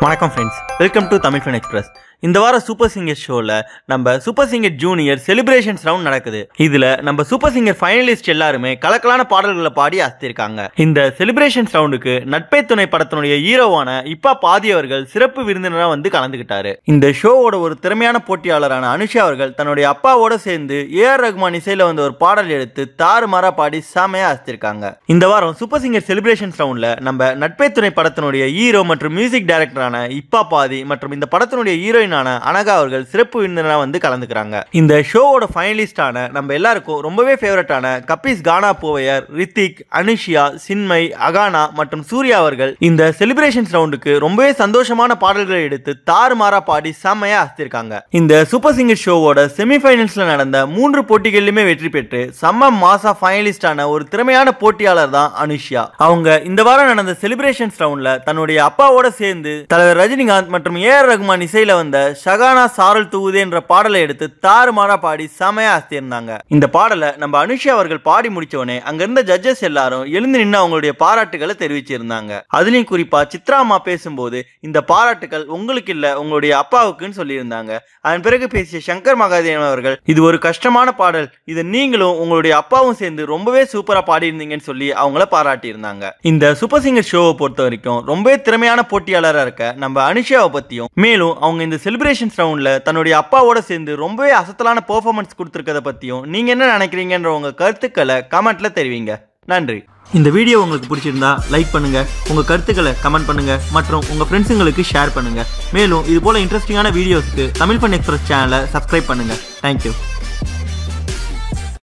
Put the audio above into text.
வணக்கம் friends, welcome to Tamil fun express. இந்த வாரம் சூப்பர் சிங்கர் ஷோவில் நம்ம super singer junior celebrations round நடக்குது. இதில் நம்ம சூப்பர் சிங்கர் ஃபைனலிஸ்ட் எல்லாருமே கலக்கலான பாடல்களை பாடி அசத்திருக்காங்க. இந்த செலிப்ரேஷன்ஸ் ரவுண்டுக்கு நட்பே துணை படத்தினுடைய ஹீரோவான இப்பா பாதி அவர்கள் சிறப்பு விருந்தினராக வந்து கலந்துக்கிட்டாரு. இந்த ஷோவோட ஒரு திறமையான போட்டியாளரான அனுஷா அவர்கள் தன்னுடைய அப்பாவோட சேர்ந்து ஏஆர் ரஹ்மான் இசையில் வந்து ஒரு பாடல் எடுத்து தாறுமாறா பாடி செமையா அசத்திருக்காங்க. இந்த வாரம் சூப்பர் சிங்கர் செலிப்ரேஷன்ஸ் ரவுண்டில் நம்ம நட்பே துணை படத்தினுடைய ஹீரோ மற்றும் மியூசிக் டைரக்டரான இப்பா பாதி மற்றும் இந்த படத்தினுடைய ஹீரோயின் அனகா அவர்கள் சிறப்பு விருந்தினரா வந்து கலந்துக்கிறாங்க. இந்த ஷோவோட ஃபைனலிஸ்டான நம்ம எல்லாருக்கும் ரொம்பவே ஃபேவரட்டான கபிஸ் கானா போவையர், ரித்திக், அனுஷியா, சின்மை, அகானா மற்றும் சூர்யா அவர்கள் இந்த செலிப்ரேஷன்ஸ் ரவுண்டுக்கு ரொம்பவே சந்தோஷமான பாடல்களை எடுத்து தாறுமாறா பாடி செம்மையா அசத்திருக்காங்க. இந்த சூப்பர் சிங்கர் ஷோவோட செமிஃபைனல்ஸ்ல நடந்த 3 போட்டிகளிலுமே வெற்றி பெற்று செம்ம மாசா ஃபைனலிஸ்டான ஒரு திறமையான போட்டியாளர் தான் அனுஷியா. அவங்க இந்த வாரம் நடந்த செலிப்ரேஷன்ஸ் ரவுண்ட்ல தன்னுடைய அப்பாவோட சேர்ந்து தலைவர் ரஜினிகாந்த் மற்றும் ஏஆர் ரஹ்மான் இசையில வந்த ஷகானா சாரல் தூவுதே என்ற பாடலை எடுத்து தாறுமாறா பாடி செமையா அசத்திருந்தாங்க. இந்த பாடலை நம்ம அனுஷியா அவர்கள் பாடி முடிச்சோடனே அங்க இருந்த ஜட்ஜஸ் எல்லாரும் எழுந்து நின்று அவங்களுடைய பாராட்டுகளை தெரிவிச்சிருந்தாங்க. அதுலயும் குறிப்பா சித்ரா அம்மா பேசும்போது இந்த பாராட்டுகள் உங்களுக்கு இல்ல, உங்களுடைய அப்பாவுக்குன்னு சொல்லியிருந்தாங்க. அதன் பிறகு பேசிய சங்கர் மகாதேவன் அவர்கள் இது ஒரு கஷ்டமான பாடல், இதை நீங்களும் உங்களுடைய அப்பாவும் சேர்ந்து ரொம்பவே சூப்பரா பாடியிருந்தீங்கன்னு சொல்லி அவங்கள பாராட்டி இருந்தாங்க. இந்த சூப்பர் சிங்கர் ஷோவை பொறுத்த வரைக்கும் ரொம்பவே திறமையான போட்டியாளராக இருக்க நம்ம அனுஷியாவை பத்தியும், மேலும் அவங்க இந்த செலிப்ரேஷன்ஸ் ரவுண்ட்ல தன்னுடைய அப்பாவோட சேர்ந்து ரொம்பவே அசத்தலான பெர்ஃபார்மன்ஸ் கொடுத்திருக்கத பத்தியும் நீங்க என்ன நினைக்கிறீங்கன்ற உங்க கருத்துக்களை கமெண்ட்ல தெரிவிங்க. நன்றி. இந்த வீடியோ உங்களுக்கு பிடிச்சிருந்தா லைக் பண்ணுங்க, உங்க கருத்துக்களை கமெண்ட் பண்ணுங்க மற்றும் உங்க ஃப்ரெண்ட்ஸுங்களுக்கு ஷேர் பண்ணுங்க. மேலும் இது போல இன்ட்ரெஸ்டிங்கான வீடியோஸ்க்கு தமிழ் ஃபன் எக்ஸ்பிரஸ் சேனலை சப்ஸ்கிரைப் பண்ணுங்க. தேங்க்யூ.